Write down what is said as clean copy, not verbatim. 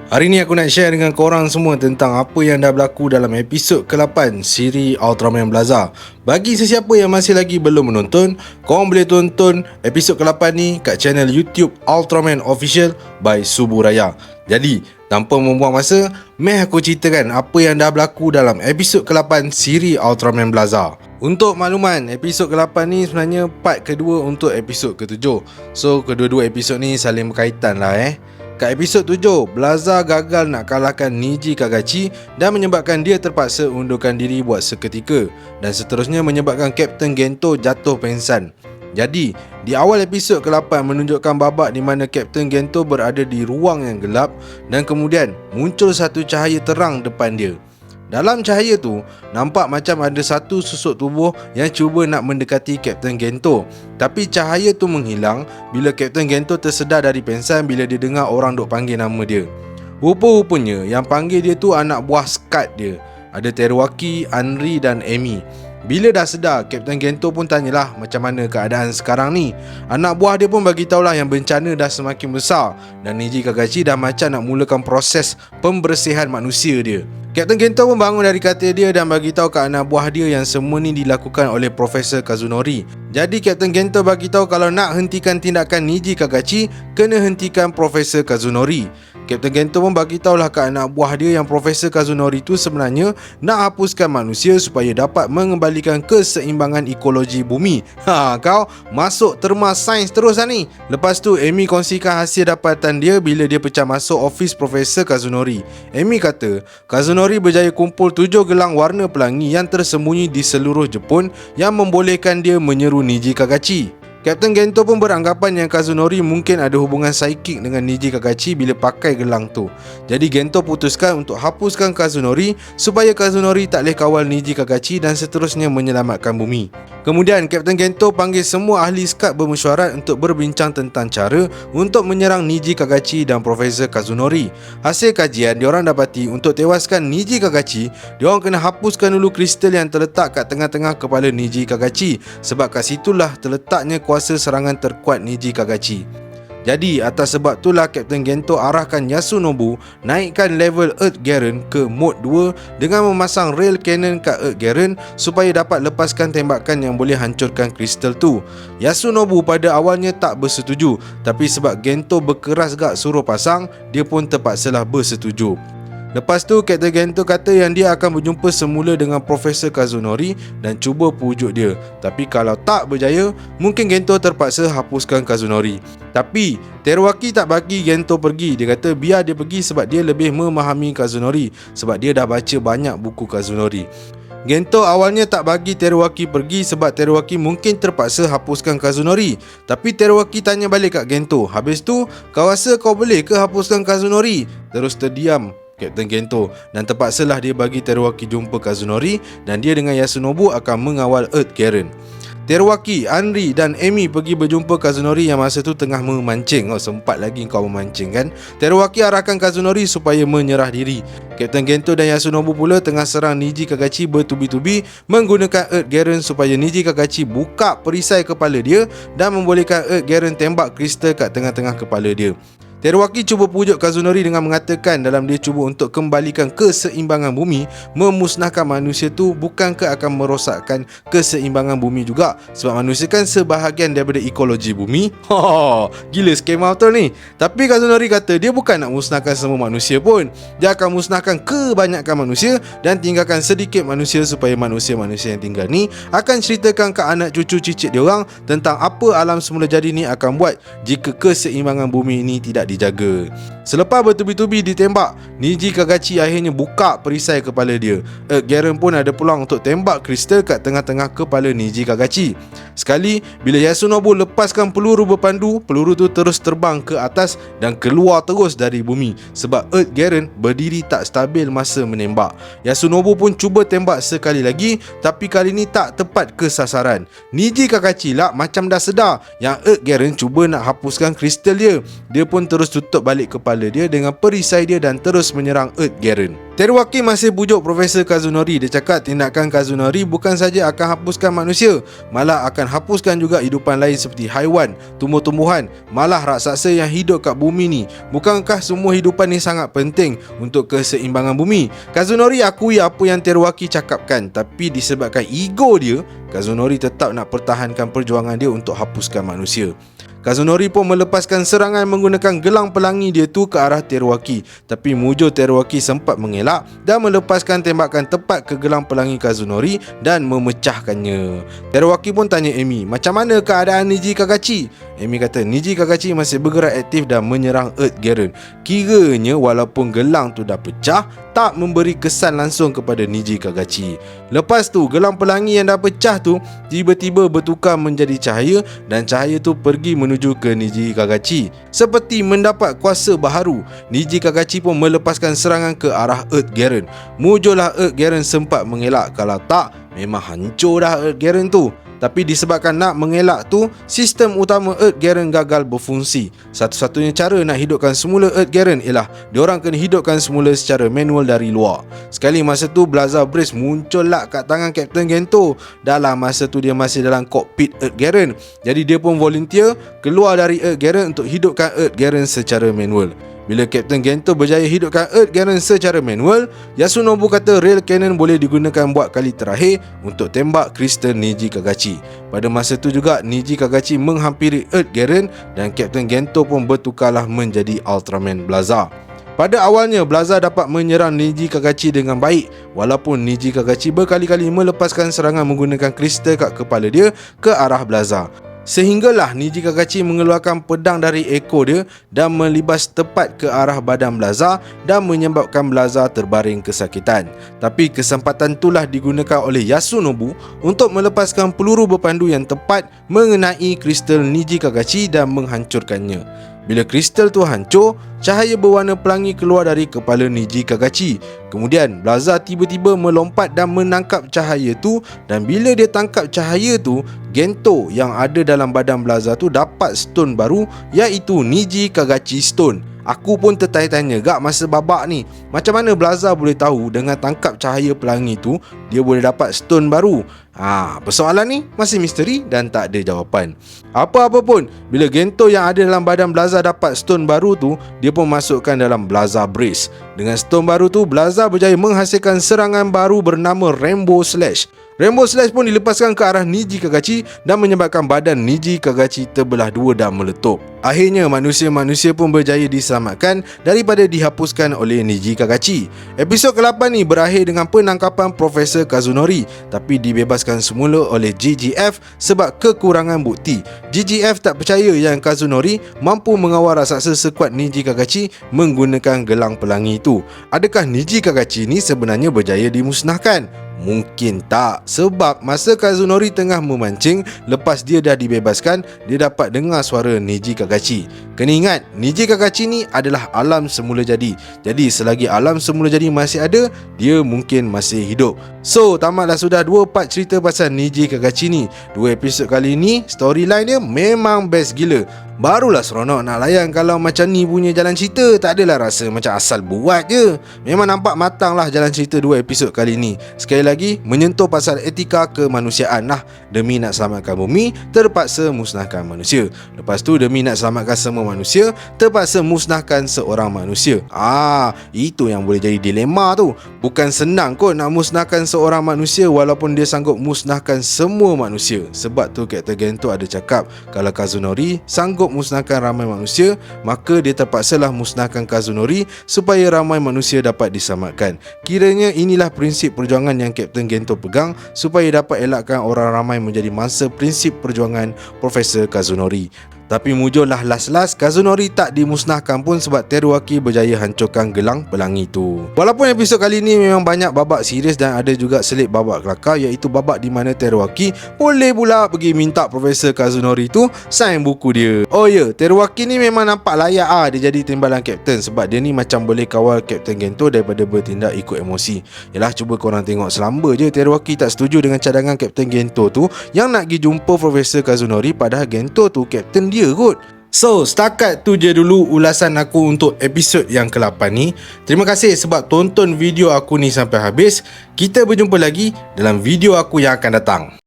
Hari ni aku nak share dengan korang semua tentang apa yang dah berlaku dalam episod ke-8 siri Ultraman Blaza. Bagi sesiapa yang masih lagi belum menonton, korang boleh tonton episod ke-8 ni kat channel YouTube Ultraman Official by Subu Raya. Jadi, tanpa membuang masa, meh aku ceritakan apa yang dah berlaku dalam episod ke-8 siri Ultraman Blaza. Untuk makluman, episod ke-8 ni sebenarnya part kedua untuk episod ke-7. So, kedua-dua episod ni saling berkaitan lah Kat episod 7, Blaza gagal nak kalahkan Niji Kagachi dan menyebabkan dia terpaksa undurkan diri buat seketika dan seterusnya menyebabkan Kapten Gento jatuh pengsan. Jadi, di awal episod ke-8 menunjukkan babak di mana Kapten Gento berada di ruang yang gelap dan kemudian muncul satu cahaya terang depan dia. Dalam cahaya tu, nampak macam ada satu susuk tubuh yang cuba nak mendekati Kapten Gento. Tapi cahaya tu menghilang bila Kapten Gento tersedar dari pengsan bila dia dengar orang duk panggil nama dia. Rupa-rupanya yang panggil dia tu anak buah Skat dia. Ada Teruaki, Anri dan Amy. Bila dah sedar, Kapten Gento pun tanyalah macam mana keadaan sekarang ni. Anak buah dia pun bagi tahulah yang bencana dah semakin besar dan Niji Kagachi dah macam nak mulakan proses pembersihan manusia dia. Kapten Gento pun bangun dari katil dia dan bagi tahu ke anak buah dia yang semua ni dilakukan oleh Profesor Kazunori. Jadi Kapten Gento bagi tahu kalau nak hentikan tindakan Niji Kagachi, kena hentikan Profesor Kazunori. Kapten Gento pun bagi tahulah ke anak buah dia yang Profesor Kazunori tu sebenarnya nak hapuskan manusia supaya dapat mengembalikan keseimbangan ekologi bumi. Kau masuk terma sains terus lah ni. Lepas tu Amy kongsikan hasil dapatan dia bila dia pecah masuk ofis Profesor Kazunori. Amy kata, Kazunori berjaya kumpul 7 gelang warna pelangi yang tersembunyi di seluruh Jepun yang membolehkan dia menyeru Niji Kagachi. Kapten Gento pun beranggapan yang Kazunori mungkin ada hubungan psikik dengan Niji Kagachi bila pakai gelang tu. Jadi Gento putuskan untuk hapuskan Kazunori supaya Kazunori tak boleh kawal Niji Kagachi dan seterusnya menyelamatkan bumi. Kemudian Kapten Gento panggil semua ahli Skat bermesyuarat untuk berbincang tentang cara untuk menyerang Niji Kagachi dan Profesor Kazunori. Hasil kajian diorang dapati untuk tewaskan Niji Kagachi, diorang kena hapuskan dulu kristal yang terletak kat tengah-tengah kepala Niji Kagachi sebab kat situlah terletaknya kuasa serangan terkuat Niji Kagachi. Jadi atas sebab itulah Kapten Gento arahkan Yasunobu naikkan level Earth Garen ke mode 2 dengan memasang rail cannon kat Earth Garen supaya dapat lepaskan tembakan yang boleh hancurkan kristal tu. Yasunobu pada awalnya tak bersetuju, tapi sebab Gento berkeras gak suruh pasang, dia pun terpaksalah bersetuju. Lepas tu Kapten Gento kata yang dia akan berjumpa semula dengan Profesor Kazunori dan cuba pujuk dia. Tapi kalau tak berjaya, mungkin Gento terpaksa hapuskan Kazunori. Tapi Teruaki tak bagi Gento pergi. Dia kata biar dia pergi sebab dia lebih memahami Kazunori, sebab dia dah baca banyak buku Kazunori. Gento awalnya tak bagi Teruaki pergi sebab Teruaki mungkin terpaksa hapuskan Kazunori. Tapi Teruaki tanya balik kat Gento, habis tu kau rasa kau boleh ke hapuskan Kazunori? Terus terdiam Kapten Gento dan terpaksalah dia bagi Teruaki jumpa Kazunori dan dia dengan Yasunobu akan mengawal Earth Garen. Teruaki, Anri dan Amy pergi berjumpa Kazunori yang masa tu tengah memancing. Sempat lagi kau memancing kan? Teruaki arahkan Kazunori supaya menyerah diri. Kapten Gento dan Yasunobu pula tengah serang Niji Kagachi bertubi-tubi menggunakan Earth Garen supaya Niji Kagachi buka perisai kepala dia dan membolehkan Earth Garen tembak kristal kat tengah-tengah kepala dia. Teruaki cuba pujuk Kazunori dengan mengatakan dalam dia cuba untuk kembalikan keseimbangan bumi, memusnahkan manusia tu bukankah akan merosakkan keseimbangan bumi juga? Sebab manusia kan sebahagian daripada ekologi bumi. Gila skema betul ni. Tapi Kazunori kata dia bukan nak musnahkan semua manusia pun. Dia akan musnahkan kebanyakan manusia dan tinggalkan sedikit manusia supaya manusia-manusia yang tinggal ni akan ceritakan ke anak cucu cicit dia orang tentang apa alam semula jadi ni akan buat jika keseimbangan bumi ini tidak dijaga. Selepas bertubi-tubi ditembak, Niji Kagachi akhirnya buka perisai kepala dia. Earth Garen pun ada peluang untuk tembak kristal kat tengah-tengah kepala Niji Kagachi. Sekali, bila Yasunobu lepaskan peluru berpandu, peluru tu terus terbang ke atas dan keluar terus dari bumi sebab Earth Garen berdiri tak stabil masa menembak. Yasunobu pun cuba tembak sekali lagi, tapi kali ni tak tepat ke sasaran. Niji Kagachi lah macam dah sedar yang Earth Garen cuba nak hapuskan kristal dia. Dia pun terus tutup balik kepala dia dengan perisai dia dan terus menyerang Earth Garen. Teruaki masih pujuk Profesor Kazunori. Dia cakap tindakan Kazunori bukan saja akan hapuskan manusia, malah akan hapuskan juga hidupan lain seperti haiwan, tumbuh-tumbuhan, malah raksasa yang hidup kat bumi ni. Bukankah semua hidupan ni sangat penting untuk keseimbangan bumi? Kazunori akui apa yang Teruaki cakapkan, tapi disebabkan ego dia, Kazunori tetap nak pertahankan perjuangan dia untuk hapuskan manusia. Kazunori pun melepaskan serangan menggunakan gelang pelangi dia tu ke arah Teruaki, tapi mujur Teruaki sempat mengelak dan melepaskan tembakan tepat ke gelang pelangi Kazunori dan memecahkannya. Teruaki pun tanya Emi, macam mana keadaan Niji Kagachi? Emi kata Niji Kagachi masih bergerak aktif dan menyerang Earth Garen. Kiranya walaupun gelang tu dah pecah, tak memberi kesan langsung kepada Niji Kagachi. Lepas tu gelang pelangi yang dah pecah tu tiba-tiba bertukar menjadi cahaya dan cahaya tu pergi menuju ke Niji Kagachi. Seperti mendapat kuasa baharu, Niji Kagachi pun melepaskan serangan ke arah Earth Garen. Mujurlah Earth Garen sempat mengelak, kalau tak memang hancur dah Earth Garen tu. Tapi disebabkan nak mengelak tu, sistem utama Earth Garen gagal berfungsi. Satu-satunya cara nak hidupkan semula Earth Garen ialah diorang kena hidupkan semula secara manual dari luar. Sekali masa tu Blaza Brace muncul lah kat tangan Captain Gento. Dalam masa tu dia masih dalam kokpit Earth Garen. Jadi dia pun volunteer keluar dari Earth Garen untuk hidupkan Earth Garen secara manual. Bila Captain Gento berjaya hidupkan Earth Garen secara manual, Yasunobu kata rail cannon boleh digunakan buat kali terakhir untuk tembak kristal Niji Kagachi. Pada masa tu juga Niji Kagachi menghampiri Earth Garen dan Captain Gento pun bertukarlah menjadi Ultraman Blaza. Pada awalnya Blaza dapat menyerang Niji Kagachi dengan baik, walaupun Niji Kagachi berkali-kali melepaskan serangan menggunakan kristal kat kepala dia ke arah Blaza. Sehinggalah Niji Kagachi mengeluarkan pedang dari ekor dia dan melibas tepat ke arah badan Blaza dan menyebabkan Blaza terbaring kesakitan. Tapi kesempatan itulah digunakan oleh Yasunobu untuk melepaskan peluru berpandu yang tepat mengenai kristal Niji Kagachi dan menghancurkannya. Bila kristal tu hancur, cahaya berwarna pelangi keluar dari kepala Niji Kagachi. Kemudian Blaza tiba-tiba melompat dan menangkap cahaya tu, dan bila dia tangkap cahaya tu, Gento yang ada dalam badan Blaza tu dapat stone baru, iaitu Niji Kagachi Stone. Aku pun tertanya-tanya gak masa babak ni, macam mana Blaza boleh tahu dengan tangkap cahaya pelangi tu dia boleh dapat stone baru? Persoalan ni masih misteri dan tak ada jawapan. Apa-apa pun, bila Gento yang ada dalam badan Blaza dapat stone baru tu, dia pun masukkan dalam Blaza Brace. Dengan stone baru tu, Blaza berjaya menghasilkan serangan baru bernama Rainbow Slash. Rainbow Slash pun dilepaskan ke arah Niji Kagachi dan menyebabkan badan Niji Kagachi terbelah dua dan meletup. Akhirnya manusia-manusia pun berjaya diselamatkan daripada dihapuskan oleh Niji Kagachi. Episod ke-8 ni berakhir dengan penangkapan Profesor Kazunori, tapi dibebaskan semula oleh GGF sebab kekurangan bukti. GGF tak percaya yang Kazunori mampu mengawal raksasa sekuat Niji Kagachi menggunakan gelang pelangi itu. Adakah Niji Kagachi ni sebenarnya berjaya dimusnahkan? Mungkin tak, sebab masa Kazunori tengah memancing, lepas dia dah dibebaskan, dia dapat dengar suara Niji Kagachi. Kena ingat, Niji Kagachi ni adalah alam semula jadi. Jadi selagi alam semula jadi masih ada, dia mungkin masih hidup. So, tamatlah sudah 2 part cerita pasal Niji Kagachi ni. 2 episod kali ni, storyline dia memang best gila. Barulah seronok nak layan kalau macam ni punya jalan cerita. Tak adalah rasa macam asal buat je. Memang nampak matang lah jalan cerita 2 episod kali ni. Sekali lagi, menyentuh pasal etika kemanusiaan lah. Demi nak selamatkan bumi, terpaksa musnahkan manusia. Lepas tu demi nak selamatkan semua manusia, terpaksa musnahkan seorang manusia. Itu yang boleh jadi dilema tu. Bukan senang kot nak musnahkan seorang manusia walaupun dia sanggup musnahkan semua manusia. Sebab tu Captain Gento ada cakap, kalau Kazunori sanggup musnahkan ramai manusia, maka dia terpaksalah musnahkan Kazunori supaya ramai manusia dapat diselamatkan. Kiranya inilah prinsip perjuangan yang Captain Gento pegang supaya dapat elakkan orang ramai menjadi mangsa prinsip perjuangan Profesor Kazunori. Tapi mujurlah last-last Kazunori tak dimusnahkan pun sebab Teruaki berjaya hancurkan gelang pelangi tu. Walaupun episod kali ni memang banyak babak serius dan ada juga selit babak kelakar, iaitu babak di mana Teruaki boleh pula pergi minta Profesor Kazunori tu sign buku dia. Oh ya, Teruaki ni memang nampak layak dia jadi timbalan Captain sebab dia ni macam boleh kawal Captain Gento daripada bertindak ikut emosi. Yalah, cuba korang tengok selamba je Teruaki tak setuju dengan cadangan Captain Gento tu yang nak pergi jumpa Profesor Kazunori, padahal Gento tu Captain dia kot. So, setakat tu je dulu ulasan aku untuk episod yang ke-8 ni. Terima kasih sebab tonton video aku ni sampai habis. Kita berjumpa lagi dalam video aku yang akan datang.